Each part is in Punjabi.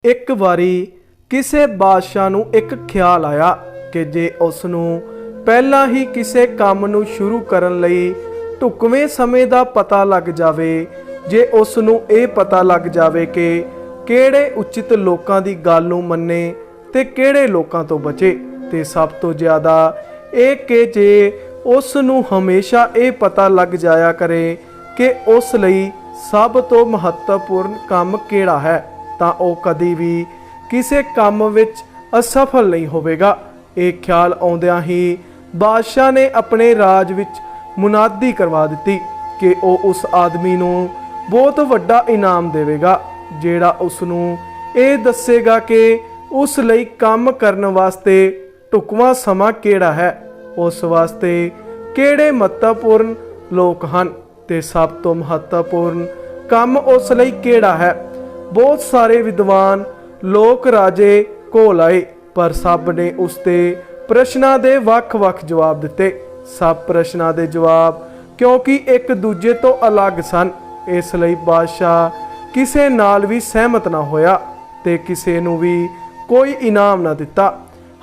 ਇੱਕ ਵਾਰੀ ਕਿਸੇ ਬਾਦਸ਼ਾਹ ਨੂੰ ਇੱਕ ਖਿਆਲ ਆਇਆ ਕਿ ਜੇ ਉਸ ਨੂੰ ਪਹਿਲਾਂ ਹੀ ਕਿਸੇ ਕੰਮ ਨੂੰ ਸ਼ੁਰੂ ਕਰਨ ਲਈ ਢੁਕਵੇਂ ਸਮੇਂ ਦਾ ਪਤਾ ਲੱਗ ਜਾਵੇ, ਜੇ ਉਸ ਨੂੰ ਇਹ ਪਤਾ ਲੱਗ ਜਾਵੇ ਕਿ ਕਿਹੜੇ ਉਚਿਤ ਲੋਕਾਂ ਦੀ ਗੱਲ ਨੂੰ ਮੰਨੇ ਤੇ ਕਿਹੜੇ ਲੋਕਾਂ ਤੋਂ ਬਚੇ, ਤੇ ਸਭ ਤੋਂ ਜ਼ਿਆਦਾ ਇਹ ਕਿ ਜੇ ਉਸ ਨੂੰ ਹਮੇਸ਼ਾ ਇਹ ਪਤਾ ਲੱਗ ਜਾਇਆ ਕਰੇ ਕਿ ਉਸ ਲਈ ਸਭ ਤੋਂ ਮਹੱਤਵਪੂਰਨ ਕੰਮ ਕਿਹੜਾ ਹੈ, ਤਾਂ ਉਹ ਕਦੀ ਵੀ ਕਿਸੇ ਕੰਮ ਵਿੱਚ ਅਸਫਲ ਨਹੀਂ ਹੋਵੇਗਾ। ਇਹ ਖਿਆਲ ਆਉਂਦਿਆਂ ਹੀ ਬਾਦਸ਼ਾਹ ਨੇ ਆਪਣੇ ਰਾਜ ਵਿੱਚ ਮੁਨਾਦੀ ਕਰਵਾ ਦਿੱਤੀ ਕਿ ਉਹ ਉਸ ਆਦਮੀ ਨੂੰ ਬਹੁਤ ਵੱਡਾ ਇਨਾਮ ਦੇਵੇਗਾ ਜਿਹੜਾ ਉਸ ਨੂੰ ਇਹ ਦੱਸੇਗਾ ਕਿ ਉਸ ਲਈ ਕੰਮ ਕਰਨ ਵਾਸਤੇ ਢੁਕਵਾਂ ਸਮਾਂ ਕਿਹੜਾ ਹੈ, ਉਸ ਵਾਸਤੇ ਕਿਹੜੇ ਮਹੱਤਵਪੂਰਨ ਲੋਕ ਹਨ ਤੇ ਸਭ ਤੋਂ ਮਹੱਤਵਪੂਰਨ ਕੰਮ ਉਸ ਲਈ ਕਿਹੜਾ ਹੈ। ਬਹੁਤ ਸਾਰੇ ਵਿਦਵਾਨ ਲੋਕ ਰਾਜੇ ਕੋਲ ਆਏ, ਪਰ ਸਭ ਨੇ ਉਸ ਦੇ ਪ੍ਰਸ਼ਨਾਂ ਦੇ ਵੱਖ-ਵੱਖ ਜਵਾਬ ਦਿੱਤੇ। ਸਭ ਪ੍ਰਸ਼ਨਾਂ ਦੇ ਜਵਾਬ ਕਿਉਂਕਿ ਇੱਕ ਦੂਜੇ ਤੋਂ ਅਲੱਗ ਸਨ, ਇਸ ਲਈ ਬਾਦਸ਼ਾਹ ਕਿਸੇ ਨਾਲ ਵੀ ਸਹਿਮਤ ਨਾ ਹੋਇਆ ਤੇ ਕਿਸੇ ਨੂੰ ਵੀ ਕੋਈ ਇਨਾਮ ਨਾ ਦਿੱਤਾ।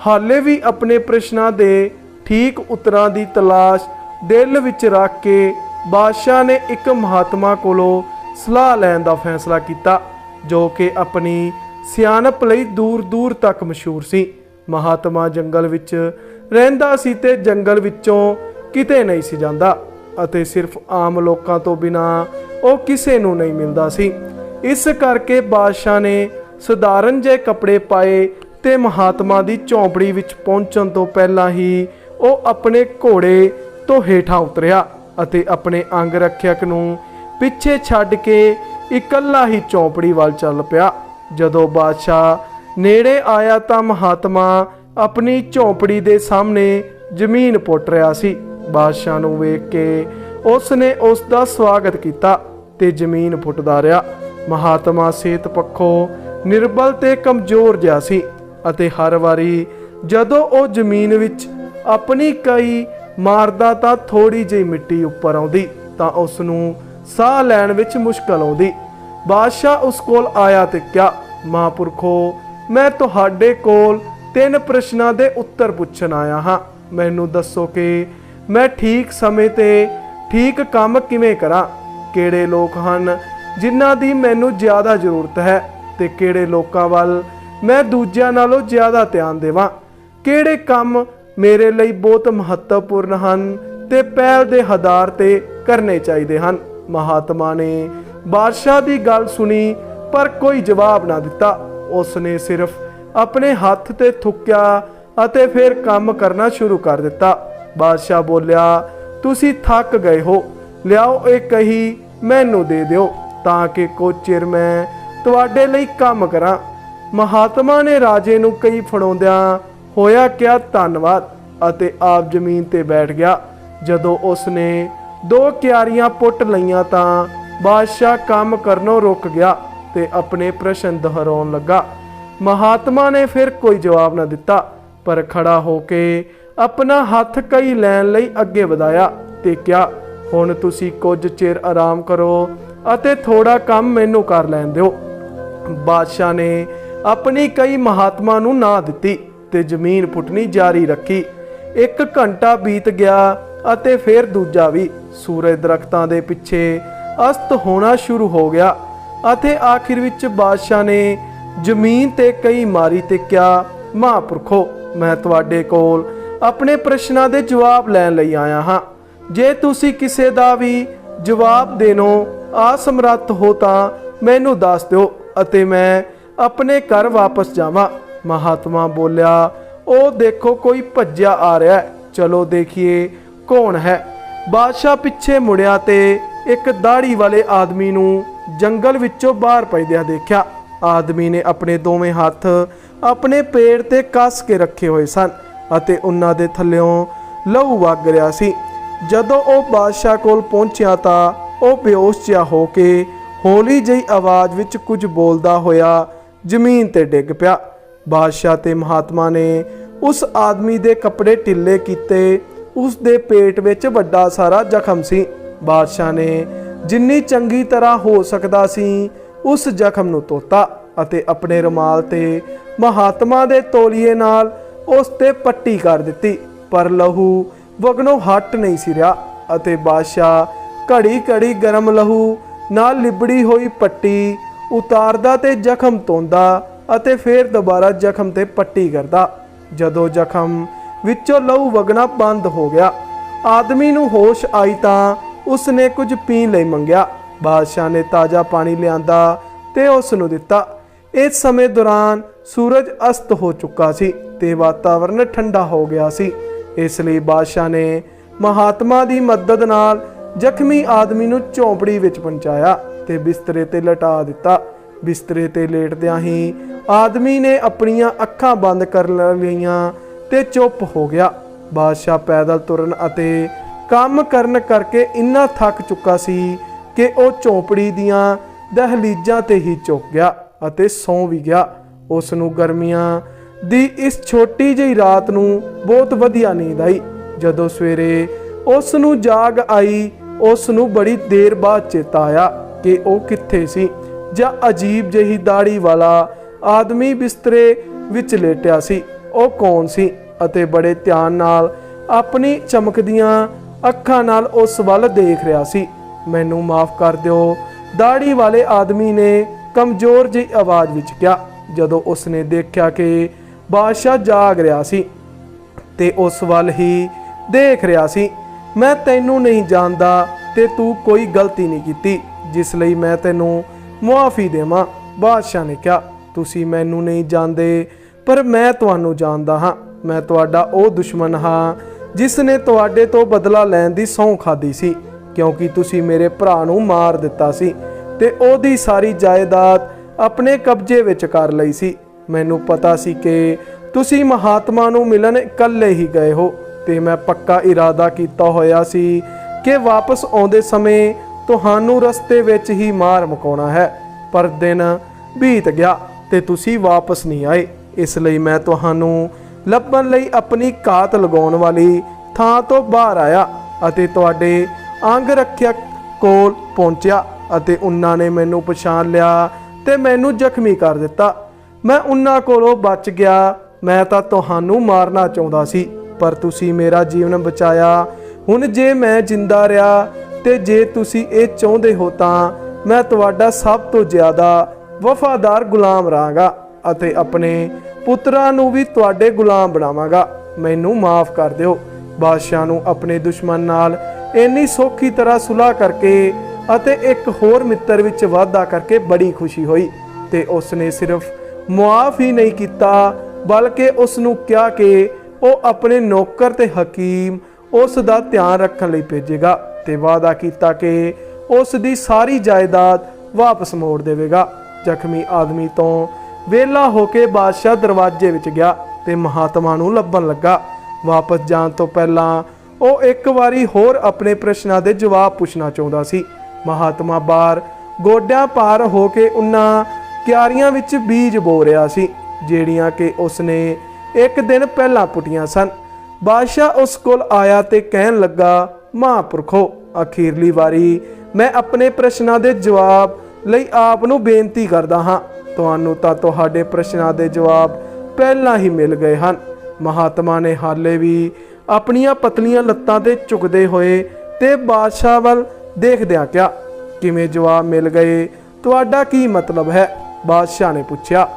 ਹਾਲੇ ਵੀ ਆਪਣੇ ਪ੍ਰਸ਼ਨਾਂ ਦੇ ਠੀਕ ਉੱਤਰਾਂ ਦੀ ਤਲਾਸ਼ ਦਿਲ ਵਿੱਚ ਰੱਖ ਕੇ ਬਾਦਸ਼ਾਹ ਨੇ ਇੱਕ ਮਹਾਤਮਾ ਕੋਲੋਂ ਸਲਾਹ ਲੈਣ ਦਾ ਫੈਸਲਾ ਕੀਤਾ ਜੋ ਕਿ ਆਪਣੀ ਸਿਆਣਪ ਲਈ ਦੂਰ-ਦੂਰ ਤੱਕ ਮਸ਼ਹੂਰ ਸੀ। ਮਹਾਤਮਾ ਜੰਗਲ ਵਿੱਚ ਰਹਿੰਦਾ ਸੀ ਤੇ ਜੰਗਲ ਵਿੱਚੋਂ ਕਿਤੇ ਨਹੀਂ ਸੀ ਜਾਂਦਾ ਅਤੇ ਸਿਰਫ ਆਮ ਲੋਕਾਂ ਤੋਂ ਬਿਨਾ ਉਹ ਕਿਸੇ ਨੂੰ ਨਹੀਂ ਮਿਲਦਾ ਸੀ। ਇਸ ਕਰਕੇ ਬਾਦਸ਼ਾਹ ਨੇ ਸਧਾਰਨ ਜਿਹੇ ਕੱਪੜੇ ਪਾਏ ਤੇ ਮਹਾਤਮਾ ਦੀ ਝੌਂਪੜੀ ਵਿੱਚ ਪਹੁੰਚਣ ਤੋਂ ਪਹਿਲਾਂ ਹੀ ਉਹ ਆਪਣੇ ਘੋੜੇ ਤੋਂ ਹੇਠਾਂ ਉਤਰਿਆ ਅਤੇ ਆਪਣੇ ਅੰਗ ਰੱਖਿਅਕ ਨੂੰ ਪਿੱਛੇ ਛੱਡ ਕੇ ਇਕੱਲਾ ਹੀ ਝੌਂਪੜੀ ਵੱਲ ਚੱਲ ਪਿਆ। ਜਦੋਂ ਬਾਦਸ਼ਾਹ ਨੇੜੇ ਆਇਆ ਤਾਂ ਮਹਾਤਮਾ ਆਪਣੀ ਝੌਂਪੜੀ ਦੇ ਸਾਹਮਣੇ ਜ਼ਮੀਨ ਪੁੱਟ ਰਿਹਾ ਸੀ। ਬਾਦਸ਼ਾਹ ਨੂੰ ਵੇਖ ਕੇ ਉਸ ਨੇ ਉਸ ਦਾ ਸਵਾਗਤ ਕੀਤਾ ਤੇ ਜ਼ਮੀਨ ਪੁੱਟਦਾ ਰਿਹਾ। ਮਹਾਤਮਾ ਸਿਹਤ ਪੱਖੋਂ ਨਿਰਬਲ ਤੇ ਕਮਜ਼ੋਰ ਜਿਹਾ ਸੀ ਅਤੇ ਹਰ ਵਾਰੀ ਜਦੋਂ ਉਹ ਜ਼ਮੀਨ ਵਿੱਚ ਆਪਣੀ ਕਈ ਮਾਰਦਾ ਤਾਂ ਥੋੜੀ ਜਿਹੀ ਮਿੱਟੀ ਉੱਪਰ ਆਉਂਦੀ ਤਾਂ ਉਸ ਨੂੰ ਸਾਹ ਲੈਣ ਵਿੱਚ ਮੁਸ਼ਕਲ ਆਉਂਦੀ। ਬਾਦਸ਼ਾਹ ਉਸ ਕੋਲ ਆਇਆ ਤੇ ਕਿਹਾ, ਮਹਾਂਪੁਰਖੋ, ਮੈਂ ਤੁਹਾਡੇ ਕੋਲ 3 ਪ੍ਰਸ਼ਨਾਂ ਦੇ ਉੱਤਰ ਪੁੱਛਣ ਆਇਆ ਹਾਂ। ਮੈਨੂੰ ਦੱਸੋ ਕਿ ਮੈਂ ਠੀਕ ਸਮੇਂ ਤੇ ਠੀਕ ਕੰਮ ਕਿਵੇਂ ਕਰਾਂ। ਕਿਹੜੇ ਲੋਕ ਹਨ ਜਿਨ੍ਹਾਂ ਦੀ ਮੈਨੂੰ ਜ਼ਿਆਦਾ ਜ਼ਰੂਰਤ ਹੈ ਤੇ ਕਿਹੜੇ ਲੋਕਾਂ ਵੱਲ ਮੈਂ ਦੂਜਿਆਂ ਨਾਲੋਂ ਜ਼ਿਆਦਾ ਧਿਆਨ ਦੇਵਾਂ। ਕਿਹੜੇ ਕੰਮ ਮੇਰੇ ਲਈ ਬਹੁਤ ਮਹੱਤਵਪੂਰਨ ਹਨ ਤੇ ਪਹਿਲ ਦੇ ਆਧਾਰ ਤੇ ਕਰਨੇ ਚਾਹੀਦੇ ਹਨ। ਮਹਾਤਮਾ ਨੇ ਬਾਦਸ਼ਾਹ ਦੀ ਗੱਲ ਸੁਣੀ ਪਰ ਕੋਈ ਜਵਾਬ ਨਾ ਦਿੱਤਾ। ਉਸ ਨੇ ਸਿਰਫ ਆਪਣੇ ਹੱਥ ਤੇ ਥੁੱਕਿਆ ਅਤੇ ਫਿਰ ਕੰਮ ਕਰਨਾ ਸ਼ੁਰੂ ਕਰ ਦਿੱਤਾ। ਬਾਦਸ਼ਾਹ ਬੋਲਿਆ, ਤੁਸੀਂ ਥੱਕ ਗਏ ਹੋ, ਲਿਆਓ ਇਹ ਕਹੀ ਮੈਨੂੰ ਦੇ ਦਿਓ ਤਾਂ ਕਿ ਕੁਝ ਚਿਰ ਮੈਂ ਤੁਹਾਡੇ ਲਈ ਕੰਮ ਕਰਾਂ। ਮਹਾਤਮਾ ਨੇ ਰਾਜੇ ਨੂੰ ਕਹੀ ਫੜਾਉਂਦਿਆਂ ਹੋਇਆ ਕਿਹਾ, ਧੰਨਵਾਦ, ਅਤੇ ਆਪ ਜ਼ਮੀਨ ਤੇ ਬੈਠ ਗਿਆ। ਜਦੋਂ ਉਸ ਨੇ 2 ਕਿਆਰੀਆਂ ਪੁੱਟ ਲਈਆਂ ਤਾਂ ਬਾਦਸ਼ਾਹ ਕੰਮ ਕਰਨੋਂ ਰੁਕ ਗਿਆ ਤੇ ਆਪਣੇ ਪ੍ਰਸ਼ਨ ਦੁਹਰਾਉਣ ਲੱਗਾ। ਮਹਾਤਮਾ ਨੇ ਫਿਰ ਕੋਈ ਜਵਾਬ ਨਾ ਦਿੱਤਾ ਪਰ ਖੜਾ ਹੋ ਕੇ ਆਪਣਾ ਹੱਥ ਕਈ ਲੈਣ ਲਈ ਅੱਗੇ ਵਧਾਇਆ ਤੇ ਕਿਹਾ, ਹੁਣ ਤੁਸੀਂ ਕੁਝ ਚਿਰ ਆਰਾਮ ਕਰੋ ਅਤੇ ਥੋੜਾ ਕੰਮ ਮੈਨੂੰ ਕਰ ਲੈਣ ਦਿਓ। ਬਾਦਸ਼ਾਹ ਨੇ ਆਪਣੀ ਕਈ ਮਹਾਤਮਾ ਨੂੰ ਨਾ ਦਿੱਤੀ ਤੇ ਜ਼ਮੀਨ ਪੁੱਟਣੀ ਜਾਰੀ ਰੱਖੀ। 1 ਘੰਟਾ ਬੀਤ ਗਿਆ ਅਤੇ ਫਿਰ ਦੂਜਾ ਵੀ। ਸੂਰਜ ਦਰਖਤਾਂ ਦੇ ਪਿੱਛੇ ਅਸਤ ਹੋਣਾ ਸ਼ੁਰੂ ਹੋ ਗਿਆ ਅਤੇ ਆਖਿਰ ਵਿੱਚ ਬਾਦਸ਼ਾਹ ਨੇ ਜ਼ਮੀਨ ਤੇ ਕਈ ਮਾਰੀ ਤੇ ਕਿਹਾ, ਮਹਾਂਪੁਰਖੋ, ਮੈਂ ਤੁਹਾਡੇ ਕੋਲ ਆਪਣੇ ਪ੍ਰਸ਼ਨਾਂ ਦੇ ਜਵਾਬ ਲੈਣ ਲਈ ਆਇਆ ਹਾਂ। ਜੇ ਤੁਸੀਂ ਕਿਸੇ ਦਾ ਵੀ ਜਵਾਬ ਦੇਣੋਂ ਅਸਮਰੱਥ ਹੋ ਤਾਂ ਮੈਨੂੰ ਦੱਸ ਦਿਓ ਅਤੇ ਮੈਂ ਆਪਣੇ ਘਰ ਵਾਪਸ ਜਾਵਾਂ। ਮਹਾਤਮਾ ਬੋਲਿਆ, ਉਹ ਦੇਖੋ ਕੋਈ ਭੱਜਿਆ ਆ ਰਿਹਾ ਹੈ, ਚਲੋ ਦੇਖੀਏ ਕੌਣ ਹੈ। ਬਾਦਸ਼ਾਹ ਪਿੱਛੇ ਮੁੜਿਆ ਤੇ ਇੱਕ ਦਾੜੀ ਵਾਲੇ ਆਦਮੀ ਨੂੰ ਜੰਗਲ ਵਿੱਚੋਂ ਬਾਹਰ ਪੈਦਿਆਂ ਦੇਖਿਆ। ਆਦਮੀ ਨੇ ਆਪਣੇ ਦੋਵੇਂ ਹੱਥ ਆਪਣੇ ਪੇਟ ਤੇ ਕੱਸ ਕੇ ਰੱਖੇ ਹੋਏ ਸਨ ਅਤੇ ਉਹਨਾਂ ਦੇ ਥੱਲਿਓਂ ਲਹੂ ਵਗ ਰਿਹਾ ਸੀ। ਜਦੋਂ ਉਹ ਬਾਦਸ਼ਾਹ ਕੋਲ ਪਹੁੰਚਿਆ ਤਾਂ ਉਹ ਬੇਹੋਸ਼ ਜਿਹਾ ਹੋ ਕੇ ਹੌਲੀ ਜਿਹੀ ਆਵਾਜ਼ ਵਿੱਚ ਕੁਝ ਬੋਲਦਾ ਹੋਇਆ ਜ਼ਮੀਨ ਤੇ ਡਿੱਗ ਪਿਆ। ਬਾਦਸ਼ਾਹ ਤੇ ਮਹਾਤਮਾ ਨੇ ਉਸ ਆਦਮੀ ਦੇ ਕੱਪੜੇ ਢਿੱਲੇ ਕੀਤੇ। ਉਸ ਦੇ ਪੇਟ ਵਿੱਚ ਵੱਡਾ ਸਾਰਾ ਜ਼ਖਮ ਸੀ। ਬਾਦਸ਼ਾਹ ਨੇ ਜਿੰਨੀ ਚੰਗੀ ਤਰ੍ਹਾਂ ਹੋ ਸਕਦਾ ਸੀ ਉਸ ਜ਼ਖਮ ਨੂੰ ਧੋਤਾ ਅਤੇ ਆਪਣੇ ਰੁਮਾਲ ਤੇ ਮਹਾਤਮਾ ਦੇ ਤੌਲੀਏ ਨਾਲ ਉਸ ਤੇ ਪੱਟੀ ਕਰ ਦਿੱਤੀ, ਪਰ ਲਹੂ ਵਗਣੋਂ ਹਟ ਨਹੀਂ ਸੀ ਰਿਹਾ ਅਤੇ ਬਾਦਸ਼ਾਹ ਘੜੀ ਘੜੀ ਗਰਮ ਲਹੂ ਨਾਲ ਲਿਬੜੀ ਹੋਈ ਪੱਟੀ ਉਤਾਰਦਾ ਤੇ ਜ਼ਖਮ ਧੋਂਦਾ ਅਤੇ ਫਿਰ ਦੁਬਾਰਾ ਜ਼ਖਮ ਤੇ ਪੱਟੀ ਕਰਦਾ। ਜਦੋਂ ਜ਼ਖਮ ਵਿੱਚੋਂ ਲਹੂ ਵਗਣਾ ਬੰਦ ਹੋ ਗਿਆ, ਆਦਮੀ ਨੂੰ ਹੋਸ਼ ਆਈ ਤਾਂ ਉਸਨੇ ਕੁਝ ਪੀਣ ਲਈ ਮੰਗਿਆ। ਬਾਦਸ਼ਾਹ ਨੇ ਤਾਜ਼ਾ ਪਾਣੀ ਲਿਆਂਦਾ ਤੇ ਉਸ ਨੂੰ ਦਿੱਤਾ। ਇਸ ਸਮੇਂ ਦੌਰਾਨ ਸੂਰਜ ਅਸਤ ਹੋ ਚੁੱਕਾ ਸੀ ਤੇ ਵਾਤਾਵਰਨ ਠੰਡਾ ਹੋ ਗਿਆ ਸੀ। ਇਸ ਲਈ ਬਾਦਸ਼ਾਹ ਨੇ ਮਹਾਤਮਾ ਦੀ ਮਦਦ ਨਾਲ ਜ਼ਖਮੀ ਆਦਮੀ ਨੂੰ ਝੌਂਪੜੀ ਵਿੱਚ ਪਹੁੰਚਾਇਆ ਤੇ ਬਿਸਤਰੇ ਤੇ ਲਟਾ ਦਿੱਤਾ। ਬਿਸਤਰੇ ਤੇ ਲੇਟਦਿਆਂ ਹੀ ਆਦਮੀ ਨੇ ਆਪਣੀਆਂ ਅੱਖਾਂ ਬੰਦ ਕਰ ਲਈਆਂ ਤੇ ਚੁੱਪ ਹੋ ਗਿਆ। ਬਾਦਸ਼ਾਹ ਪੈਦਲ ਤੁਰਨ ਅਤੇ ਕੰਮ ਕਰਨ ਕਰਕੇ ਇੰਨਾ ਥੱਕ ਚੁੱਕਾ ਸੀ ਕਿ ਉਹ ਝੌਂਪੜੀ ਦੀਆਂ ਦਹਲੀਜ਼ਾਂ ਤੇ ਹੀ ਝੁਕ ਗਿਆ ਅਤੇ ਸੌਂ ਵੀ ਗਿਆ। ਉਸ ਨੂੰ ਗਰਮੀਆਂ ਦੀ ਇਸ ਛੋਟੀ ਜਿਹੀ ਰਾਤ ਨੂੰ ਬਹੁਤ ਵਧੀਆ ਨੀਂਦ ਆਈ। ਜਦੋਂ ਸਵੇਰੇ ਉਸ ਨੂੰ ਜਾਗ ਆਈ, ਉਸ ਨੂੰ ਬੜੀ ਦੇਰ ਬਾਅਦ ਚੇਤਾ ਆਇਆ ਕਿ ਉਹ ਕਿੱਥੇ ਸੀ ਜਾਂ ਅਜੀਬ ਜਿਹੀ ਦਾੜੀ ਵਾਲਾ ਆਦਮੀ ਬਿਸਤਰੇ ਵਿੱਚ ਲੇਟਿਆ ਸੀ, ਉਹ ਕੌਣ ਸੀ ਅਤੇ ਬੜੇ ਧਿਆਨ ਨਾਲ ਆਪਣੀ ਚਮਕਦੀਆਂ ਅੱਖਾਂ ਨਾਲ ਉਸ ਵੱਲ ਦੇਖ ਰਿਹਾ ਸੀ। ਮੈਨੂੰ ਮਾਫ ਕਰ ਦਿਓ, ਦਾੜੀ ਵਾਲੇ ਆਦਮੀ ਨੇ ਕਮਜ਼ੋਰ ਜਿਹੀ ਆਵਾਜ਼ ਵਿੱਚ ਕਿਹਾ, ਜਦੋਂ ਉਸਨੇ ਦੇਖਿਆ ਕਿ ਬਾਦਸ਼ਾਹ ਜਾਗ ਰਿਹਾ ਸੀ ਤੇ ਉਸ ਵੱਲ ਹੀ ਦੇਖ ਰਿਹਾ ਸੀ। ਮੈਂ ਤੈਨੂੰ ਨਹੀਂ ਜਾਣਦਾ ਤੇ ਤੂੰ ਕੋਈ ਗਲਤੀ ਨਹੀਂ ਕੀਤੀ, ਜਿਸ ਲਈ ਮੈਂ ਤੈਨੂੰ ਮੁਆਫੀ ਦੇਵਾਂ। ਬਾਦਸ਼ਾਹ ਨੇ ਕਿਹਾ, ਤੁਸੀਂ ਮੈਨੂੰ ਨਹੀਂ ਜਾਣਦੇ ਪਰ ਮੈਂ ਤੁਹਾਨੂੰ ਜਾਣਦਾ ਹਾਂ। ਮੈਂ ਤੁਹਾਡਾ ਉਹ ਦੁਸ਼ਮਣ ਹਾਂ ਜਿਸ ਨੇ ਤੁਹਾਡੇ ਤੋਂ ਬਦਲਾ ਲੈਣ ਦੀ ਸਹੁੰ ਖਾਧੀ ਸੀ, ਕਿਉਂਕਿ ਤੁਸੀਂ ਮੇਰੇ ਭਰਾ ਨੂੰ ਮਾਰ ਦਿੱਤਾ ਸੀ ਤੇ ਉਹਦੀ ਸਾਰੀ ਜਾਇਦਾਦ ਆਪਣੇ ਕਬਜ਼ੇ ਵਿੱਚ ਕਰ ਲਈ ਸੀ। ਮੈਨੂੰ ਪਤਾ ਸੀ ਕਿ ਤੁਸੀਂ ਮਹਾਤਮਾ ਨੂੰ ਮਿਲਣ ਇਕੱਲੇ ਹੀ ਗਏ ਹੋ ਤੇ ਮੈਂ ਪੱਕਾ ਇਰਾਦਾ ਕੀਤਾ ਹੋਇਆ ਸੀ ਕਿ ਵਾਪਸ ਆਉਂਦੇ ਸਮੇਂ ਤੁਹਾਨੂੰ ਰਸਤੇ ਵਿੱਚ ਹੀ ਮਾਰ ਮੁਕਾਉਣਾ ਹੈ। ਪਰ ਦਿਨ ਬੀਤ ਗਿਆ ਤੇ ਤੁਸੀਂ ਵਾਪਸ ਨਹੀਂ ਆਏ। ਇਸ ਲਈ ਮੈਂ ਤੁਹਾਨੂੰ ਲੱਭਣ ਲਈ ਆਪਣੀ ਘਾਤ ਲਗਾਉਣ ਵਾਲੀ ਥਾਂ ਤੋਂ ਬਾਹਰ ਆਇਆ ਅਤੇ ਤੁਹਾਡੇ ਅੰਗ ਰੱਖਿਅਕ ਕੋਲ ਪਹੁੰਚਿਆ ਅਤੇ ਉਹਨਾਂ ਨੇ ਮੈਨੂੰ ਪਛਾਣ ਲਿਆ ਤੇ ਮੈਨੂੰ ਜ਼ਖਮੀ ਕਰ ਦਿੱਤਾ। ਮੈਂ ਉਹਨਾਂ ਕੋਲੋਂ ਬਚ ਗਿਆ। ਮੈਂ ਤਾਂ ਤੁਹਾਨੂੰ ਮਾਰਨਾ ਚਾਹੁੰਦਾ ਸੀ ਪਰ ਤੁਸੀਂ ਮੇਰਾ ਜੀਵਨ ਬਚਾਇਆ। ਹੁਣ ਜੇ ਮੈਂ ਜਿੰਦਾ ਰਿਹਾ ਤੇ ਜੇ ਤੁਸੀਂ ਇਹ ਚਾਹੁੰਦੇ ਹੋ ਤਾਂ ਮੈਂ ਤੁਹਾਡਾ ਸਭ ਤੋਂ ਜ਼ਿਆਦਾ ਵਫਾਦਾਰ ਗੁਲਾਮ ਰਹਾਂਗਾ ਅਤੇ ਆਪਣੇ ਪੁੱਤਰਾਂ ਨੂੰ ਵੀ ਤੁਹਾਡੇ ਗੁਲਾਮ ਬਣਾਵਾਂਗਾ। ਮੈਨੂੰ ਮਾਫ ਕਰ ਦਿਓ। ਬਾਦਸ਼ਾਹ ਨੂੰ ਆਪਣੇ ਦੁਸ਼ਮਣ ਨਾਲ ਇੰਨੀ ਸੌਖੀ ਤਰ੍ਹਾਂ ਸੁਲ੍ਹਾ ਕਰਕੇ ਅਤੇ ਇੱਕ ਹੋਰ ਮਿੱਤਰ ਵਿੱਚ ਵਾਧਾ ਕਰਕੇ ਬੜੀ ਖੁਸ਼ੀ ਹੋਈ ਤੇ ਉਸਨੇ ਸਿਰਫ ਮੁਆਫ ਹੀ ਨਹੀਂ ਕੀਤਾ ਬਲਕਿ ਉਸ ਨੂੰ ਕਿਹਾ ਕਿ ਉਹ ਆਪਣੇ ਨੌਕਰ ਤੇ ਹਕੀਮ ਉਸ ਦਾ ਧਿਆਨ ਰੱਖਣ ਲਈ ਭੇਜੇਗਾ ਤੇ ਵਾਅਦਾ ਕੀਤਾ ਕਿ ਉਸ ਦੀ ਸਾਰੀ ਜਾਇਦਾਦ ਵਾਪਸ ਮੋੜ ਦੇਵੇਗਾ। ਜ਼ਖਮੀ ਆਦਮੀ ਤੋਂ ਵਿਹਲਾ ਹੋ ਕੇ ਬਾਦਸ਼ਾਹ ਦਰਵਾਜ਼ੇ ਵਿੱਚ ਗਿਆ ਤੇ ਮਹਾਤਮਾ ਨੂੰ ਲੱਭਣ ਲੱਗਾ। ਵਾਪਸ ਜਾਣ ਤੋਂ ਪਹਿਲਾਂ ਉਹ ਇੱਕ ਵਾਰੀ ਹੋਰ ਆਪਣੇ ਪ੍ਰਸ਼ਨਾਂ ਦੇ ਜਵਾਬ ਪੁੱਛਣਾ ਚਾਹੁੰਦਾ ਸੀ। ਮਹਾਤਮਾ ਬਾਹਰ ਗੋਡਿਆਂ ਭਾਰ ਹੋ ਕੇ ਉਹਨਾਂ ਕਿਆਰੀਆਂ ਵਿੱਚ ਬੀਜ ਬੋ ਰਿਹਾ ਸੀ ਜਿਹੜੀਆਂ ਕਿ ਉਸਨੇ ਇੱਕ ਦਿਨ ਪਹਿਲਾਂ ਪੁੱਟੀਆਂ ਸਨ। ਬਾਦਸ਼ਾਹ ਉਸ ਕੋਲ ਆਇਆ ਤੇ ਕਹਿਣ ਲੱਗਾ, ਮਹਾਂਪੁਰਖੋ, ਅਖੀਰਲੀ ਵਾਰੀ ਮੈਂ ਆਪਣੇ ਪ੍ਰਸ਼ਨਾਂ ਦੇ ਜਵਾਬ ਲਈ ਆਪ ਨੂੰ ਬੇਨਤੀ ਕਰਦਾ ਹਾਂ। ਤੁਹਾਨੂੰ ਤਾਂ ਤੁਹਾਡੇ ਪ੍ਰਸ਼ਨਾਂ ਦੇ ਜਵਾਬ ਪਹਿਲਾਂ ਹੀ ਮਿਲ ਗਏ ਹਨ। ਮਹਾਤਮਾ ਨੇ ਹਾਲੇ ਵੀ ਆਪਣੀਆਂ ਪਤਲੀਆਂ ਲੱਤਾਂ ਤੇ ਝੁਕਦੇ ਹੋਏ ਤੇ ਬਾਦਸ਼ਾਹ ਵੱਲ ਦੇਖਦਿਆਂ ਕਿਹਾ, ਕਿਵੇਂ ਜਵਾਬ ਮਿਲ ਗਏ? ਤੁਹਾਡਾ ਕੀ ਮਤਲਬ ਹੈ? ਬਾਦਸ਼ਾਹ ਨੇ ਪੁੱਛਿਆ।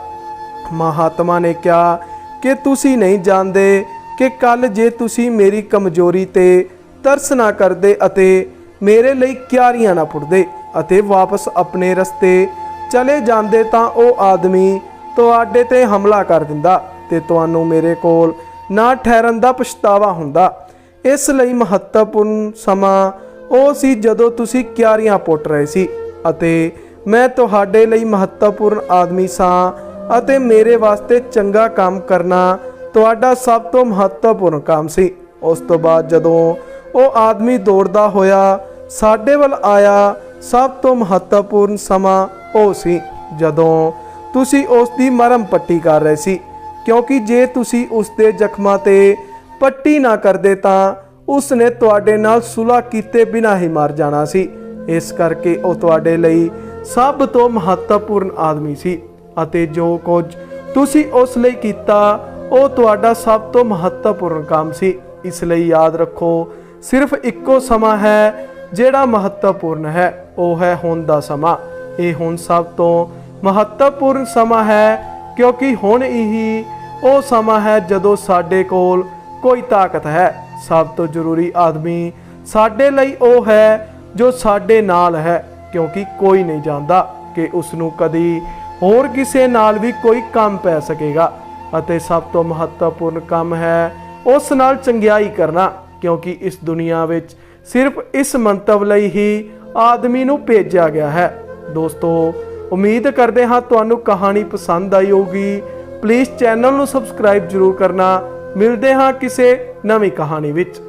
ਮਹਾਤਮਾ ਨੇ ਕਿਹਾ ਕਿ ਤੁਸੀਂ ਨਹੀਂ ਜਾਣਦੇ ਕਿ ਕੱਲ ਜੇ ਤੁਸੀਂ ਮੇਰੀ ਕਮਜ਼ੋਰੀ ਤੇ ਤਰਸ ਨਾ ਕਰਦੇ ਅਤੇ ਮੇਰੇ ਲਈ ਕਿਆਰੀਆਂ ਨਾ ਪੁੱਟਦੇ ਅਤੇ ਵਾਪਸ ਆਪਣੇ ਰਸਤੇ ਚਲੇ ਜਾਂਦੇ ਤਾਂ ਉਹ ਆਦਮੀ ਤੁਹਾਡੇ ਤੇ ਹਮਲਾ ਕਰ ਦਿੰਦਾ ਤੇ ਤੁਹਾਨੂੰ ਮੇਰੇ ਕੋਲ ਨਾ ਠਹਿਰਨ ਦਾ ਪਛਤਾਵਾ ਹੁੰਦਾ। ਇਸ ਲਈ ਮਹੱਤਵਪੂਰਨ ਸਮਾਂ ਉਹ ਸੀ ਜਦੋਂ ਤੁਸੀਂ ਕਿਆਰੀਆਂ ਪੁੱਟ ਰਹੇ ਸੀ ਅਤੇ ਮੈਂ ਤੁਹਾਡੇ ਲਈ ਮਹੱਤਵਪੂਰਨ ਆਦਮੀ ਸਾਂ ਅਤੇ ਮੇਰੇ ਵਾਸਤੇ ਚੰਗਾ ਕੰਮ ਕਰਨਾ ਤੁਹਾਡਾ ਸਭ ਤੋਂ ਮਹੱਤਵਪੂਰਨ ਕੰਮ ਸੀ। ਉਸ ਤੋਂ ਬਾਅਦ ਜਦੋਂ ਉਹ ਆਦਮੀ ਦੌੜਦਾ ਹੋਇਆ ਸਾਡੇ ਵੱਲ ਆਇਆ, ਸਭ ਤੋਂ ਮਹੱਤਵਪੂਰਨ ਸਮਾਂ ਉਹ ਸੀ ਜਦੋਂ ਤੁਸੀਂ ਉਸ ਦੀ ਮਰਮ ਪੱਟੀ ਕਰ ਰਹੇ ਸੀ, ਕਿਉਂਕਿ ਜੇ ਤੁਸੀਂ ਉਸ ਦੇ ਜ਼ਖਮਾਂ ਤੇ ਪੱਟੀ ਨਾ ਕਰਦੇ ਤਾਂ ਉਸ ਨੇ ਤੁਹਾਡੇ ਨਾਲ ਸੁਲ੍ਹਾ ਕੀਤੇ ਬਿਨਾਂ ਹੀ ਮਰ ਜਾਣਾ ਸੀ। ਇਸ ਕਰਕੇ ਉਹ ਤੁਹਾਡੇ ਲਈ ਸਭ ਤੋਂ ਮਹੱਤਵਪੂਰਨ ਆਦਮੀ ਸੀ। ਅਤੇ ਜੋ ਕੁਝ ਤੁਸੀਂ ਉਸ ਲਈ ਕੀਤਾ ਉਹ ਤੁਹਾਡਾ ਸਭ ਤੋਂ ਮਹੱਤਵਪੂਰਨ ਕੰਮ ਸੀ। ਇਸ ਲਈ ਯਾਦ ਰੱਖੋ, ਸਿਰਫ ਇੱਕੋ ਸਮਾਂ ਹੈ ਜਿਹੜਾ ਮਹੱਤਵਪੂਰਨ ਹੈ, ਉਹ ਹੈ ਹੁਣ ਦਾ ਸਮਾਂ। ਇਹ ਹੁਣ ਸਭ ਤੋਂ ਮਹੱਤਵਪੂਰਨ ਸਮਾਂ ਹੈ ਕਿਉਂਕਿ ਹੁਣ ਇਹੀ ਉਹ ਸਮਾਂ ਹੈ ਜਦੋਂ ਸਾਡੇ ਕੋਲ ਕੋਈ ਤਾਕਤ ਹੈ। ਸਭ ਤੋਂ ਜ਼ਰੂਰੀ ਆਦਮੀ ਸਾਡੇ ਲਈ ਉਹ ਹੈ ਜੋ ਸਾਡੇ ਨਾਲ ਹੈ, ਕਿਉਂਕਿ ਕੋਈ ਨਹੀਂ ਜਾਣਦਾ ਕਿ ਉਸ ਨੂੰ ਕਦੀ ਹੋਰ ਕਿਸੇ ਨਾਲ ਵੀ ਕੋਈ ਕੰਮ ਪੈ ਸਕੇਗਾ। ਅਤੇ ਸਭ ਤੋਂ ਮਹੱਤਵਪੂਰਨ ਕੰਮ ਹੈ ਉਸ ਨਾਲ ਚੰਗਿਆਈ ਕਰਨਾ, ਕਿਉਂਕਿ ਇਸ ਦੁਨੀਆ ਵਿੱਚ ਸਿਰਫ ਇਸ ਮੰਤਵ ਲਈ ਹੀ ਆਦਮੀ ਨੂੰ ਭੇਜਿਆ ਗਿਆ ਹੈ। ਦੋਸਤੋ, ਉਮੀਦ ਕਰਦੇ ਹਾਂ ਤੁਹਾਨੂੰ ਕਹਾਣੀ ਪਸੰਦ ਆਈ ਹੋਊਗੀ। ਪਲੀਜ਼ ਚੈਨਲ ਨੂੰ ਸਬਸਕ੍ਰਾਈਬ ਜ਼ਰੂਰ ਕਰਨਾ। ਮਿਲਦੇ ਹਾਂ ਕਿਸੇ ਨਵੀਂ ਕਹਾਣੀ ਵਿੱਚ।